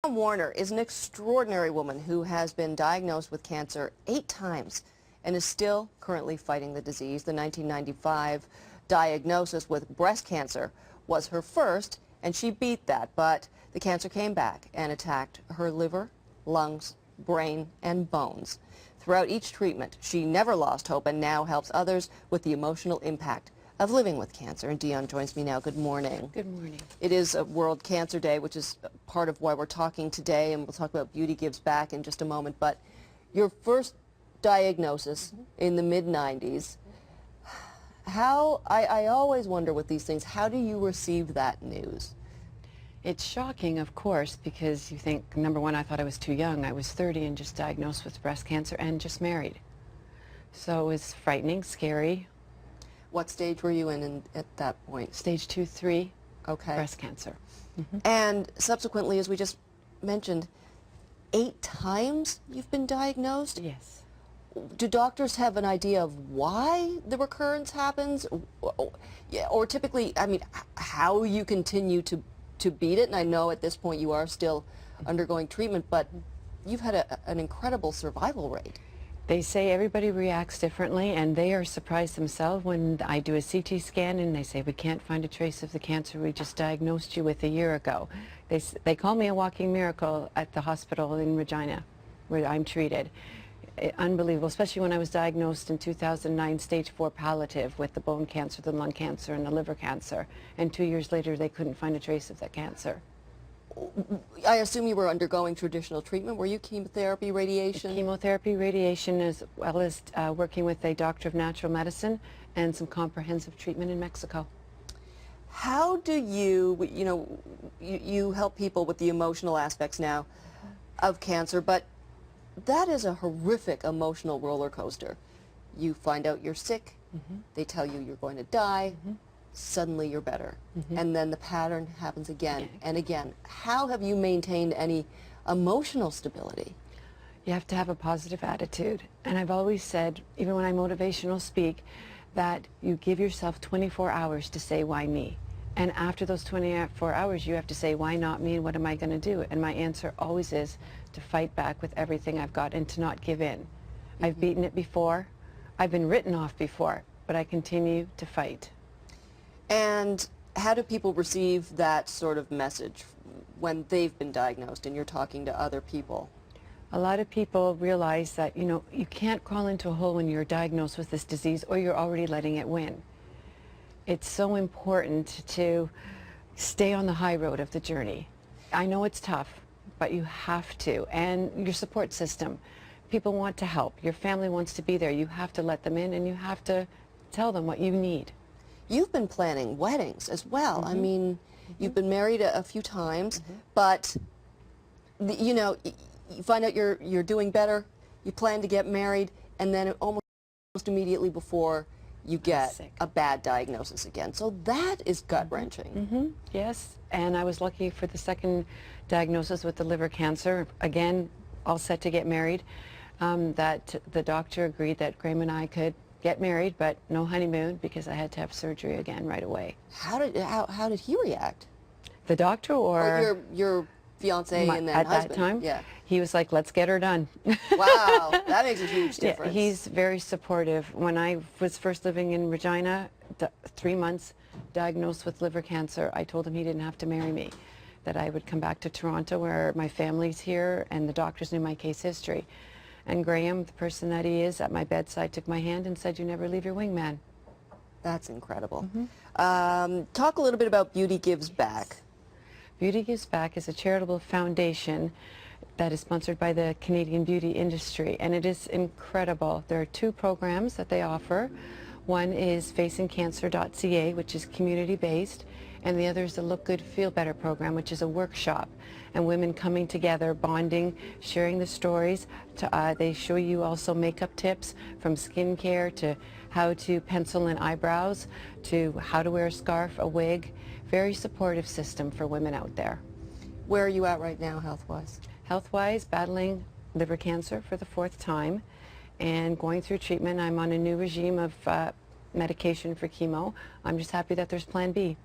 Dionne Warner is an extraordinary woman who has been diagnosed with cancer 8 times and is still currently fighting the disease. The 1995 diagnosis with breast cancer was her first, and she beat that, but the cancer came back and attacked her liver, lungs, brain, and bones. Throughout each treatment, she never lost hope and now helps others with the emotional impact of living with cancer. And Dionne joins me now. Good morning. Good morning. It is a World Cancer Day, which is part of why we're talking today, and we'll talk about Beauty Gives Back in just a moment. But your first diagnosis in the mid-90s, I always wonder with these things, how do you receive that news? It's shocking, of course, because you think, number one, I thought I was too young. I was 30 and just diagnosed with breast cancer and just married. So it was frightening, scary. What stage were you in at that point? Stage 2, 3, okay. Breast cancer. And subsequently, as we just mentioned, 8 times you've been diagnosed? Yes. Do doctors have an idea of why the recurrence happens? Or typically, I mean, how you continue to beat it? And I know at this point you are still undergoing treatment, but you've had an incredible survival rate. They say everybody reacts differently, and they are surprised themselves when I do a CT scan and they say, we can't find a trace of the cancer we just diagnosed you with a year ago. They call me a walking miracle at the hospital in Regina, where I'm treated. Unbelievable, especially when I was diagnosed in 2009, stage 4 palliative, with the bone cancer, the lung cancer, and the liver cancer. And 2 years later, they couldn't find a trace of that cancer. I assume you were undergoing traditional treatment. Were you chemotherapy, radiation? Chemotherapy, radiation, as well as working with a doctor of natural medicine and some comprehensive treatment in Mexico. How do you help people with the emotional aspects now of cancer, but that is a horrific emotional roller coaster. You find out you're sick, they tell you you're going to die, suddenly you're better, and then the pattern happens again and again. How have you maintained any emotional stability? You have to have a positive attitude, and I've always said, even when I motivational speak, that you give yourself 24 hours to say, why me? And after those 24 hours, you have to say, why not me, and what am I going to do? And my answer always is to fight back with everything I've got and to not give in. I've beaten it before, I've been written off before, but I continue to fight. And how do people receive that sort of message when they've been diagnosed and you're talking to other people? A lot of people realize that, you can't crawl into a hole when you're diagnosed with this disease, or you're already letting it win. It's so important to stay on the high road of the journey. I know it's tough, but you have to. And your support system. People want to help. Your family wants to be there. You have to let them in, and you have to tell them what you need. You've been planning weddings as well. I mean, you've been married a few times, but you find out you're doing better, you plan to get married, and then almost immediately before you get a bad diagnosis again. So that is gut-wrenching. Yes, and I was lucky for the second diagnosis with the liver cancer. Again, all set to get married. That the doctor agreed that Graham and I could get married, but no honeymoon, because I had to have surgery again right away. How did he react? The doctor, or your fiance and then at husband? that time? Yeah. He was like, let's get her done. Wow, that makes a huge difference. Yeah, he's very supportive. When I was first living in Regina, 3 months, diagnosed with liver cancer, I told him he didn't have to marry me, that I would come back to Toronto where my family's here and the doctors knew my case history. And Graham, the person that he is, at my bedside took my hand and said, you never leave your wingman. That's incredible. Talk a little bit about Beauty Gives Back. Beauty Gives Back is a charitable foundation that is sponsored by the Canadian beauty industry, and it is incredible. There are 2 programs that they offer. One is facingcancer.ca, which is community-based, and the other is the Look Good, Feel Better program, which is a workshop, and women coming together, bonding, sharing the stories. They show you also makeup tips, from skincare to how to pencil in eyebrows, to how to wear a scarf, a wig. Very supportive system for women out there. Where are you at right now, health-wise? Health-wise, battling liver cancer for the 4th time and going through treatment. I'm on a new regime of medication for chemo. I'm just happy that there's Plan B.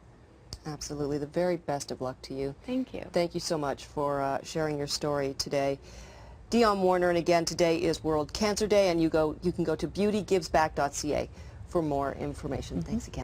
Absolutely. The very best of luck to you. Thank you. Thank you so much for sharing your story today. Dionne Warner, and again, today is World Cancer Day, and you can go to beautygivesback.ca for more information. Thanks again.